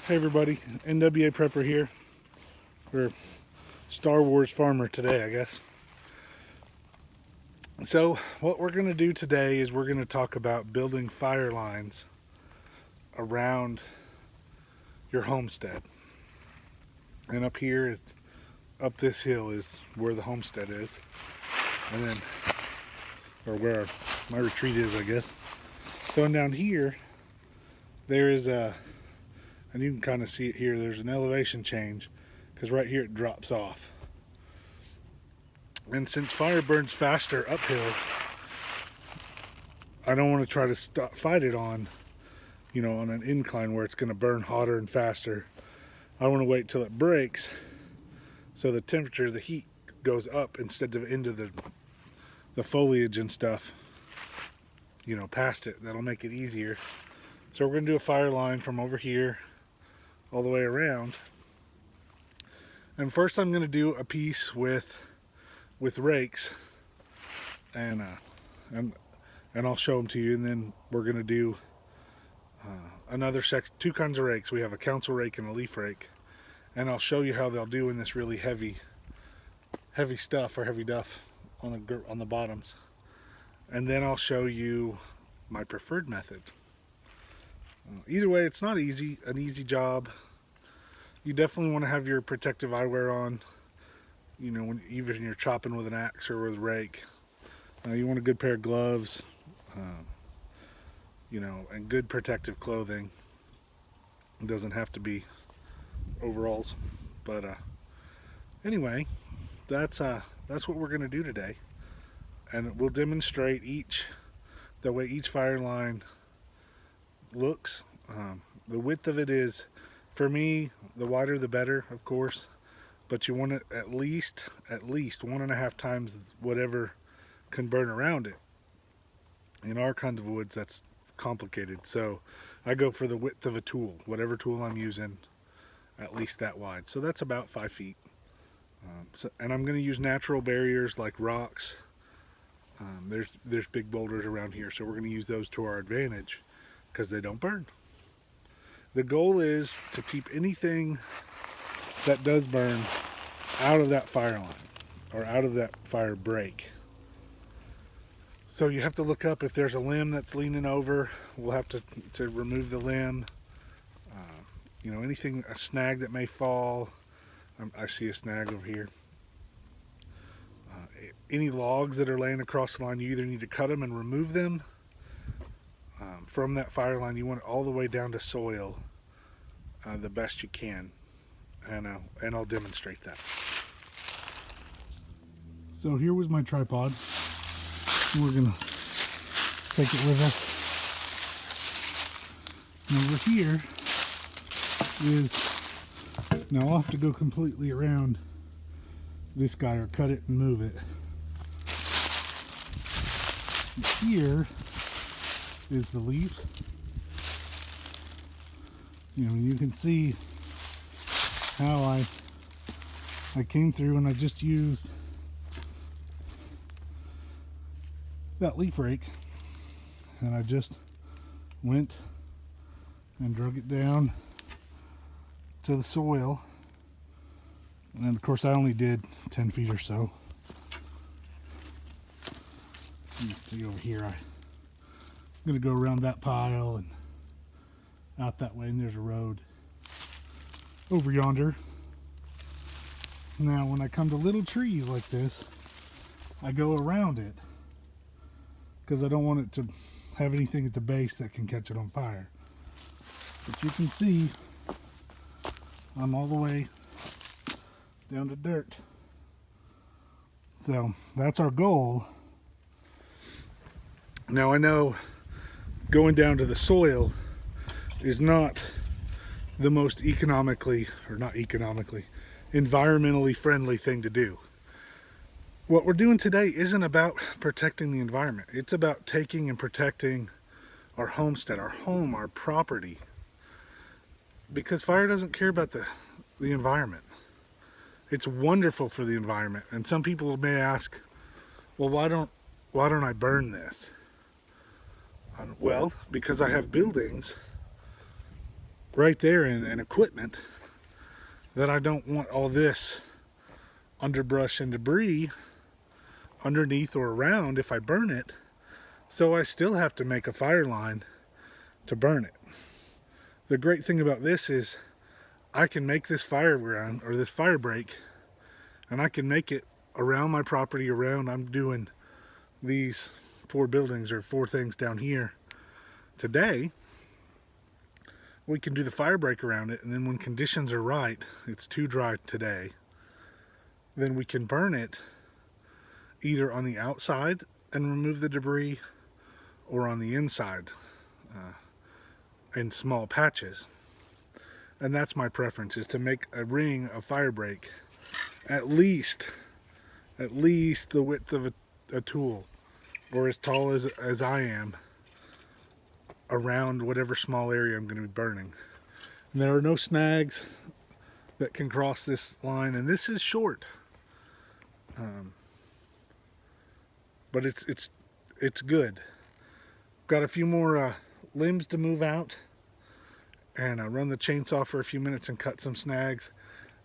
Hey everybody, NWA Prepper here. We're Star Wars farmer today, I guess. So what we're going to do today is we're going to talk about building fire lines around your homestead. And up here, up this hill is where the homestead is. And then, or where my retreat is, I guess. So down here, there is and you can kind of see it here, there's an elevation change because right here it drops off. And since fire burns faster uphill, I don't want to try to fight it on an incline where it's going to burn hotter and faster. I want to wait till it breaks so the temperature, the heat goes up instead of into the foliage and stuff, past it. That'll make it easier. So we're going to do a fire line from over here all the way around. And first I'm going to do a piece with rakes, and I'll show them to you. And then we're going to do another two kinds of rakes. We have a council rake and a leaf rake, and I'll show you how they'll do in this really heavy stuff or heavy duff on the bottoms. And then I'll show you my preferred method. Either way, it's not an easy job. You definitely want to have your protective eyewear on, even you're chopping with an axe or with a rake. You want a good pair of gloves, and good protective clothing. It doesn't have to be overalls, but anyway, that's what we're going to do today, and we'll demonstrate the way each fire line looks. The width of it is, for me, the wider the better, of course, but you want it at least 1.5 times whatever can burn around it. In our kind of woods, that's complicated, so I go for the width of a tool, whatever tool I'm using, at least that wide. So that's about 5 feet. And I'm going to use natural barriers like rocks. There's big boulders around here, so we're going to use those to our advantage because they don't burn. The goal is to keep anything that does burn out of that fire line or out of that fire break. So you have to look up if there's a limb that's leaning over. We'll have to remove the limb. Anything, a snag that may fall. I see a snag over here. Any logs that are laying across the line, you either need to cut them and remove them from that fire line. You want it all the way down to soil, the best you can, and I'll demonstrate that. So here was my tripod. We're gonna take it with us. And over here is, now I'll have to go completely around this guy or cut it and move it. Here is the leaves. You can see how I came through, and I just used that leaf rake, and I just went and drug it down to the soil. And of course I only did 10 feet or so. You can see over here, I'm going to go around that pile and out that way, and there's a road over yonder. Now when I come to little trees like this, I go around it because I don't want it to have anything at the base that can catch it on fire. But you can see I'm all the way down to dirt. So that's our goal. Now I know going down to the soil is not the most environmentally friendly thing to do. What we're doing today isn't about protecting the environment. It's about taking and protecting our homestead, our home, our property. Because fire doesn't care about the environment. It's wonderful for the environment. And some people may ask, well, why don't I burn this? Well, because I have buildings right there and equipment, that I don't want all this underbrush and debris underneath or around if I burn it. So I still have to make a fire line to burn it. The great thing about this is I can make this fire ground or this fire break, and I can make it around my property, around, I'm doing these 4 buildings or 4 things down here today. We can do the fire break around it, and then when conditions are right, it's too dry today, then we can burn it either on the outside and remove the debris, or on the inside in small patches. And that's my preference, is to make a ring of fire break at least the width of a tool, or as tall as I am, around whatever small area I'm going to be burning. And there are no snags that can cross this line, and this is short, but it's good. Got a few more limbs to move out, and I run the chainsaw for a few minutes and cut some snags,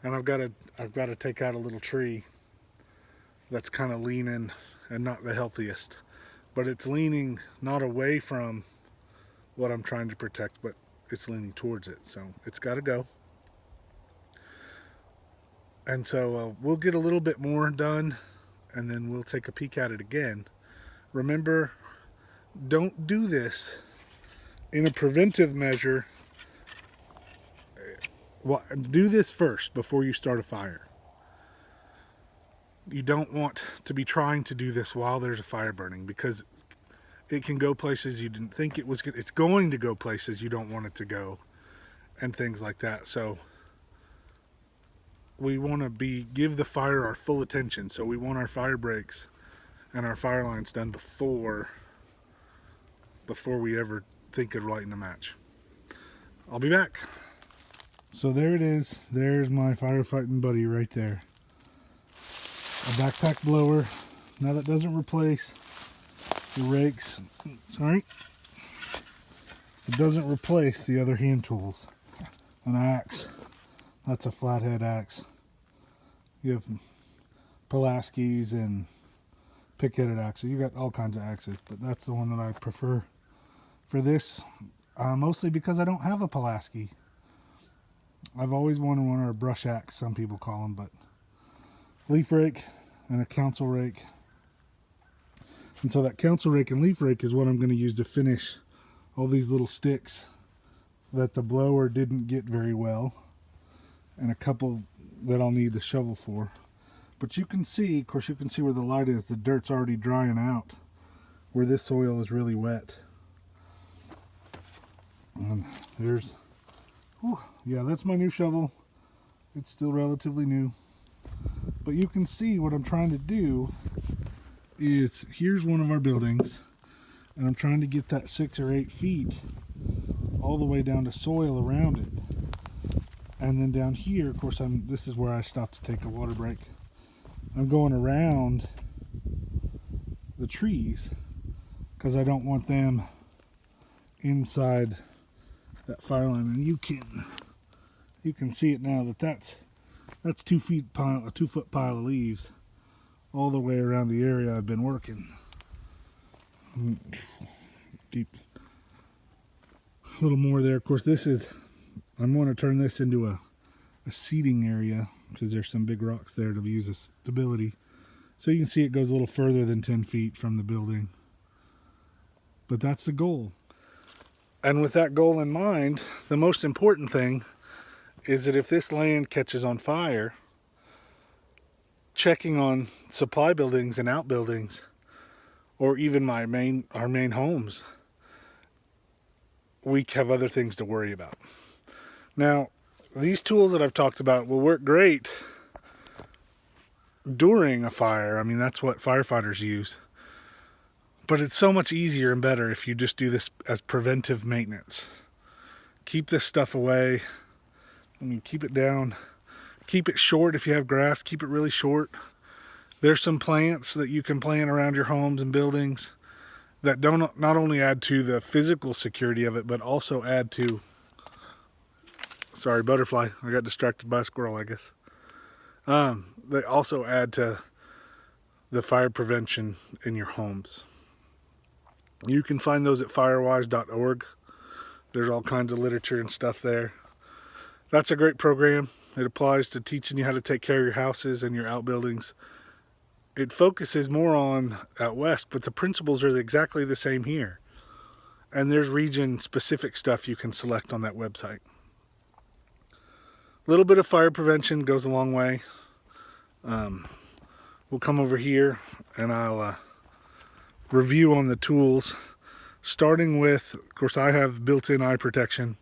and I've got to take out a little tree that's kind of leaning and not the healthiest, but it's leaning not away from what I'm trying to protect, but it's leaning towards it, so it's got to go. And so we'll get a little bit more done, and then we'll take a peek at it again. Remember, don't do this in a preventive measure. Well, do this first before you start a fire. You don't want to be trying to do this while there's a fire burning, because it can go places you didn't think it was. It's going to go places you don't want it to go, and things like that. So we want to give the fire our full attention. So we want our fire breaks and our fire lines done before we ever think of lighting a match. I'll be back. So there it is. There's my firefighting buddy right there. A backpack blower. Now that doesn't replace the rakes. Sorry. It doesn't replace the other hand tools. An axe. That's a flathead axe. You have Pulaski's and pick-headed axes. You got all kinds of axes, but that's the one that I prefer for this. Mostly because I don't have a Pulaski. I've always wanted one, or a brush axe, some people call them, but leaf rake and a council rake. And so that council rake and leaf rake is what I'm going to use to finish all these little sticks that the blower didn't get very well, and a couple that I'll need the shovel for. But you can see, of course you can see where the light is, the dirt's already drying out where this soil is really wet. And there's, whew, yeah, that's my new shovel. It's still relatively new. But you can see what I'm trying to do is, here's one of our buildings, and I'm trying to get that 6 or 8 feet all the way down to soil around it. And then down here, of course, this is where I stopped to take a water break. I'm going around the trees because I don't want them inside that fire line. And you can see it now that's 2 foot pile of leaves all the way around the area I've been working. Deep. A little more there. Of course, I'm going to turn this into a seating area because there's some big rocks there to use as stability. So you can see it goes a little further than 10 feet from the building. But that's the goal. And with that goal in mind, the most important thing is that if this land catches on fire, checking on supply buildings and outbuildings, or even our main homes, we have other things to worry about. Now, these tools that I've talked about will work great during a fire. I mean, that's what firefighters use. But it's so much easier and better if you just do this as preventive maintenance. Keep this stuff away. I mean, keep it down. Keep it short. If you have grass, keep it really short. There's some plants that you can plant around your homes and buildings that don't not only add to the physical security of it, but also add to Sorry, butterfly. I got distracted by a squirrel, I guess. They also add to the fire prevention in your homes. You can find those at firewise.org. There's all kinds of literature and stuff there. That's a great program. It applies to teaching you how to take care of your houses and your outbuildings. It focuses more on out west, but the principles are exactly the same here. And there's region-specific stuff you can select on that website. A little bit of fire prevention goes a long way. We'll come over here and I'll review on the tools, starting with, of course, I have built-in eye protection.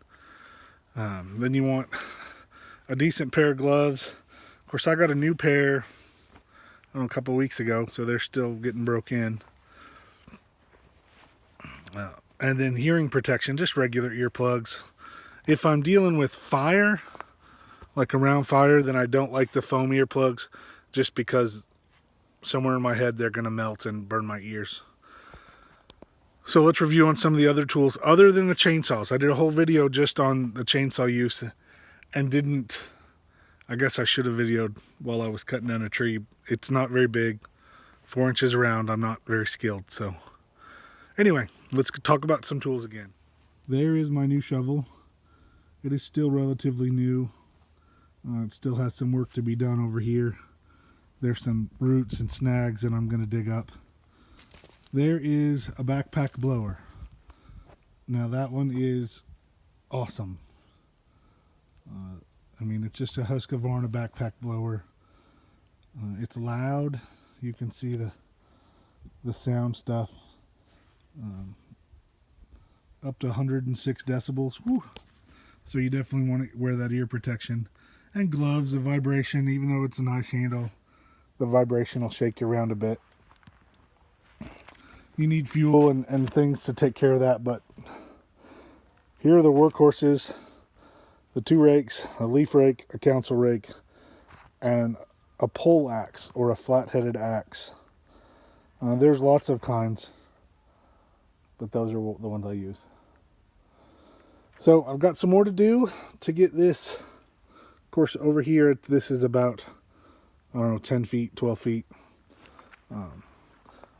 Then you want a decent pair of gloves. Of course, I got a new pair a couple weeks ago, so they're still getting broke in. And then hearing protection, just regular earplugs. If I'm dealing with fire, like around fire, then I don't like the foam earplugs, just because somewhere in my head they're going to melt and burn my ears. So let's review on some of the other tools other than the chainsaws. I did a whole video just on the chainsaw use and didn't, I guess I should have videoed while I was cutting down a tree. It's not very big, 4 inches around. I'm not very skilled. So anyway, let's talk about some tools again. There is my new shovel. It is still relatively new. It still has some work to be done over here. There's some roots and snags that I'm going to dig up. There is a backpack blower. Now that one is awesome. I mean, it's just a Husqvarna backpack blower. It's loud. You can see the sound stuff. Up to 106 decibels. Whew. So you definitely want to wear that ear protection. And gloves, the vibration, even though it's a nice handle, the vibration will shake you around a bit. You need fuel and things to take care of that, but here are the workhorses. The 2 rakes, a leaf rake, a council rake, and a pole axe or a flat-headed axe. There's lots of kinds, but those are the ones I use. So I've got some more to do to get this. Of course, over here, this is about, I don't know, 10 feet, 12 feet.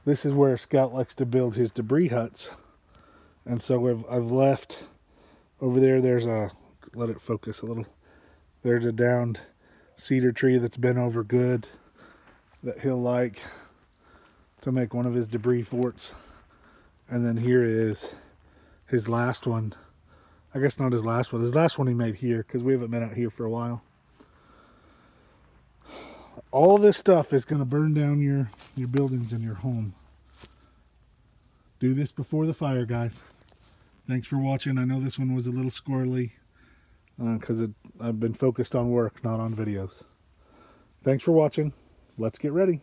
This is where Scout likes to build his debris huts. And so I've left over there, there's a, let it focus a little. There's a downed cedar tree that's been over good that he'll like to make one of his debris forts. And then here is his last one. I guess not his last one. His last one he made here because we haven't been out here for a while. All this stuff is going to burn down your buildings and your home. Do this before the fire, guys. Thanks for watching. I know this one was a little squirrely because I've been focused on work, not on videos. Thanks for watching. Let's get ready.